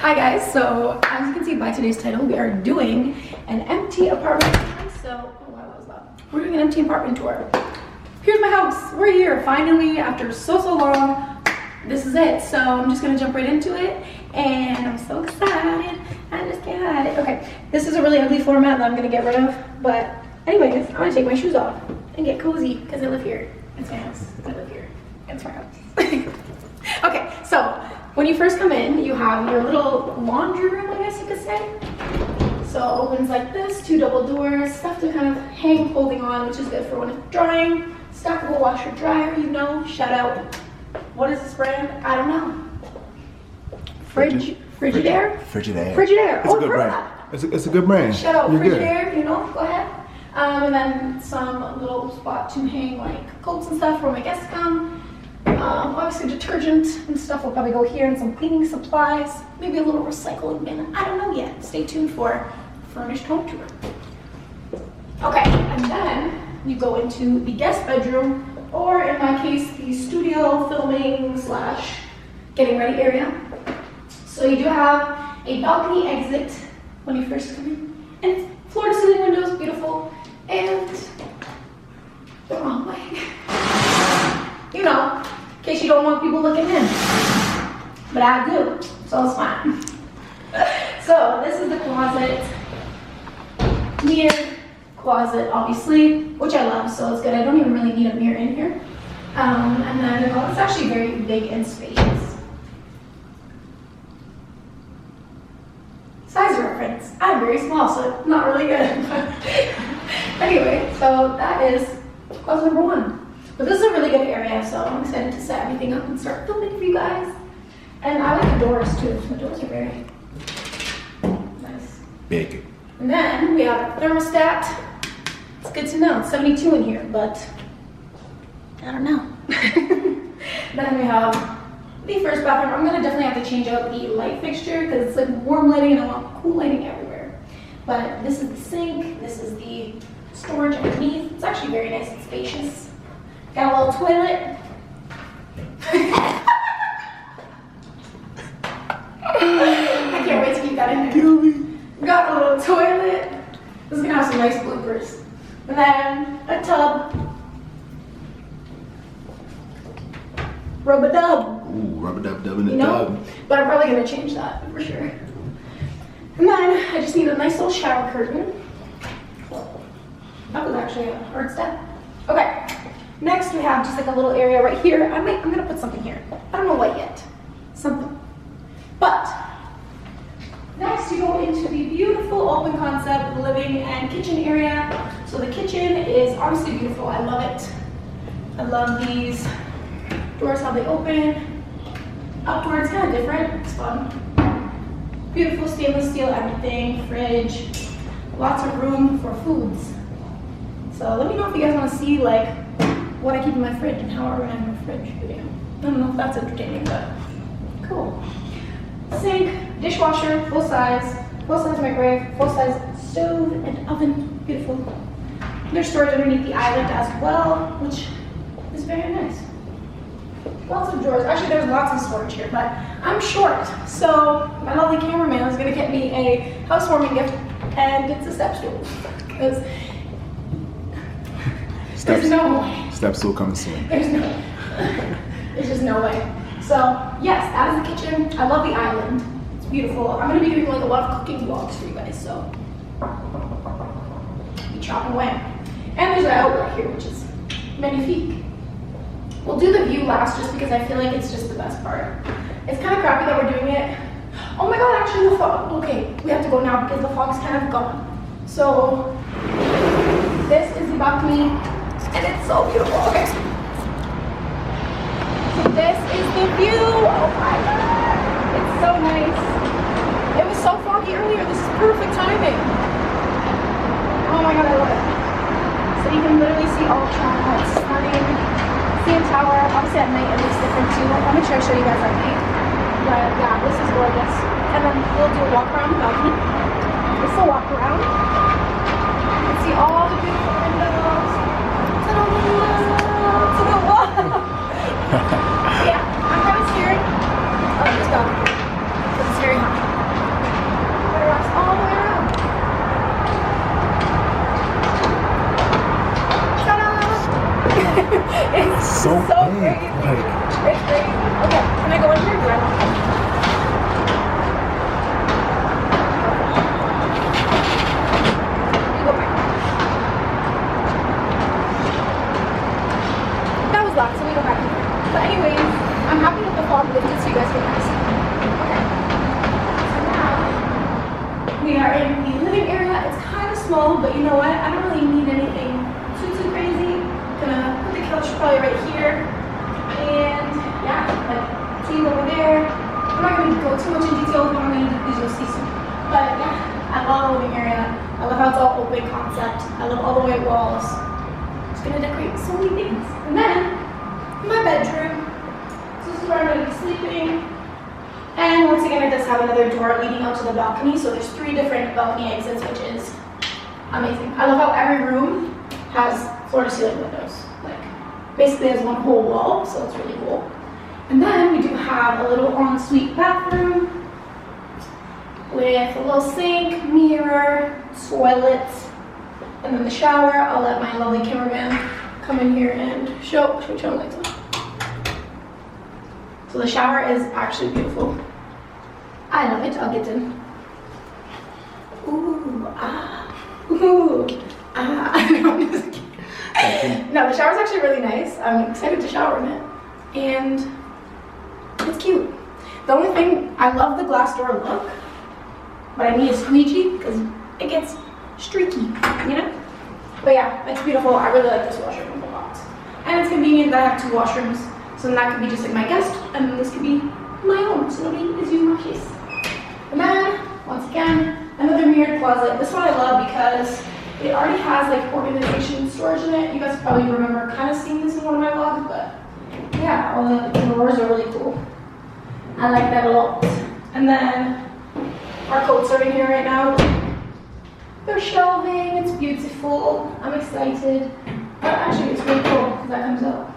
Hi guys, so as you can see by today's title, we are doing an empty apartment tour. So, oh wow, that was loud. We're doing an empty apartment tour. Here's my house. We're here finally after so long. This is it. So I'm just gonna jump right into it, and I'm so excited. I just can't hide it. Okay, this is a really ugly floor mat that I'm gonna get rid of. But anyways, I'm gonna take my shoes off and get cozy because I live here. It's my house. I live here. It's my house. Okay, so when you first come in, you have your little laundry room, I guess you could say. So it opens like this, 2 double doors, stuff to kind of hang holding on, which is good for when it's drying. Stackable washer dryer, you know, shout out. What is this brand? I don't know. Frigidaire? Frigidaire. It's a good brand. It's a good brand. Shout out Frigidaire, you know, go ahead. And then some little spot to hang like coats and stuff for when my guests come. Obviously detergent and stuff will probably go here, and some cleaning supplies, maybe a little recycling bin. I don't know yet. Stay tuned for furnished home tour. Okay, and then you go into the guest bedroom, or in my case, the studio filming / getting ready area. So you do have a balcony exit when you first come in, and floor to ceiling windows, beautiful, and the wrong way. You know, in case you don't want people looking in. But I do, so it's fine. So this is the closet. Mirror closet, obviously, which I love, so it's good. I don't even really need a mirror in here. And then it's actually very big and spacious. Size reference. I'm very small, so not really good. Anyway, so that is closet number 1. But this is a really good area, so I'm excited to set everything up and start filming for you guys. And I like the doors too. The doors are very nice. Big. And then we have a thermostat. It's good to know. It's 72 in here, but I don't know. Then we have the first bathroom. I'm gonna definitely have to change out the light fixture because it's like warm lighting and I want cool lighting everywhere. But this is the sink. This is the storage underneath. It's actually very nice and spacious. Got a little toilet. I can't wait to keep that in there. Got a little toilet. This is gonna have some nice bloopers. And then a tub. Rub-a-dub. Ooh, rub-a-dub-dub in the you know? tub. But I'm probably gonna change that for sure. And then I just need a nice little shower curtain. That was actually a hard step. Okay. Next, we have just like a little area right here. I'm gonna put something here. I don't know what yet. Something. But next, you go into the beautiful open concept living and kitchen area. So the kitchen is obviously beautiful. I love it. I love these doors, how they open. Outdoors, kind of different. It's fun. Beautiful stainless steel everything. Fridge. Lots of room for foods. So let me know if you guys want to see like what I keep in my fridge and how I run my fridge video. I don't know if that's entertaining, but cool. Sink, dishwasher, full size microwave, full size stove and oven, beautiful. There's storage underneath the island as well, which is very nice. Lots of drawers. Actually, there's lots of storage here, but I'm short, so my lovely cameraman is gonna get me a housewarming gift, and it's a step stool because there's no way. Step stool coming soon. There's just no way. So yes, that is the kitchen. I love the island. It's beautiful. I'm gonna be doing like a lot of cooking vlogs for you guys, so be chopping away. And there's an outlet here, which is magnifique. We'll do the view last just because I feel like it's just the best part. It's kind of crappy that we're doing it. Oh my god, actually the fog. Okay, we have to go now because the fog's kind of gone. So this is the balcony. And it's so beautiful. Okay. So this is the view. Oh my god. It's so nice. It was so foggy earlier. This is perfect timing. Oh my god, I love it. So you can literally see all the Toronto. It's stunning. CN Tower. Obviously at night it looks different too. I'll make sure I show you guys at night. But yeah, this is gorgeous. And then we'll do a walk around the balcony. This will walk around. You can see all the beautiful windows. Yeah, I'm kind of scared of this balcony because it's very high. fog lifted so you guys can see. Okay. So now we are in the living area. It's kind of small, but you know what? I don't really need anything too crazy. Gonna put the couch probably right here. And yeah, like TV over there. I'm not gonna go too much in detail with what I'm gonna do because you'll see soon. But yeah, I love the living area. I love how it's all open concept. I love all the white walls. Just gonna decorate so many things. And then my bedroom. So this is where I'm gonna be sleeping. And once again, it does have another door leading out to the balcony. So there's 3 different balcony exits, which is amazing. I love how every room has floor-to-ceiling windows. Like basically has one whole wall, so it's really cool. And then we do have a little ensuite bathroom with a little sink, mirror, toilet, and then the shower. I'll let my lovely cameraman come in here and show the lights on. So the shower is actually beautiful. I love it. I'll get in. Ooh, ah, ooh, ah. I'm just kidding. No, the shower's actually really nice. I'm excited to shower in it. And it's cute. The only thing, I love the glass door look, but I need a squeegee because it gets streaky, you know? But yeah, it's beautiful. I really like this washroom a lot. And it's convenient that I have 2 washrooms. So then that could be just like my guest, and then this could be my own, so nobody is using my space. And then, once again, another mirrored closet. This one I love because it already has like organization storage in it. You guys probably remember kind of seeing this in one of my vlogs, but yeah, all the drawers are really cool. I like that a lot. And then our coats are in here right now. They're shelving, it's beautiful. I'm excited. But actually it's really cool because that comes out.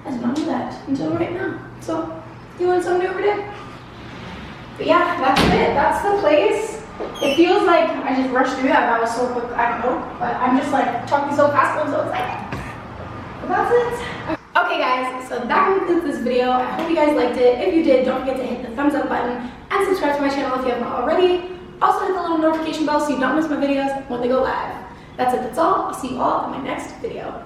I did not do that until right now. So, you want something over there? But yeah, that's it. That's the place. It feels like I just rushed through that. That was so quick. I don't know. But I'm just like talking so fast. I'm so excited. But that's it. Okay guys, so that concludes this video. I hope you guys liked it. If you did, don't forget to hit the thumbs up button and subscribe to my channel if you haven't already. Also hit the little notification bell so you don't miss my videos when they go live. That's it. That's all. I'll see you all in my next video.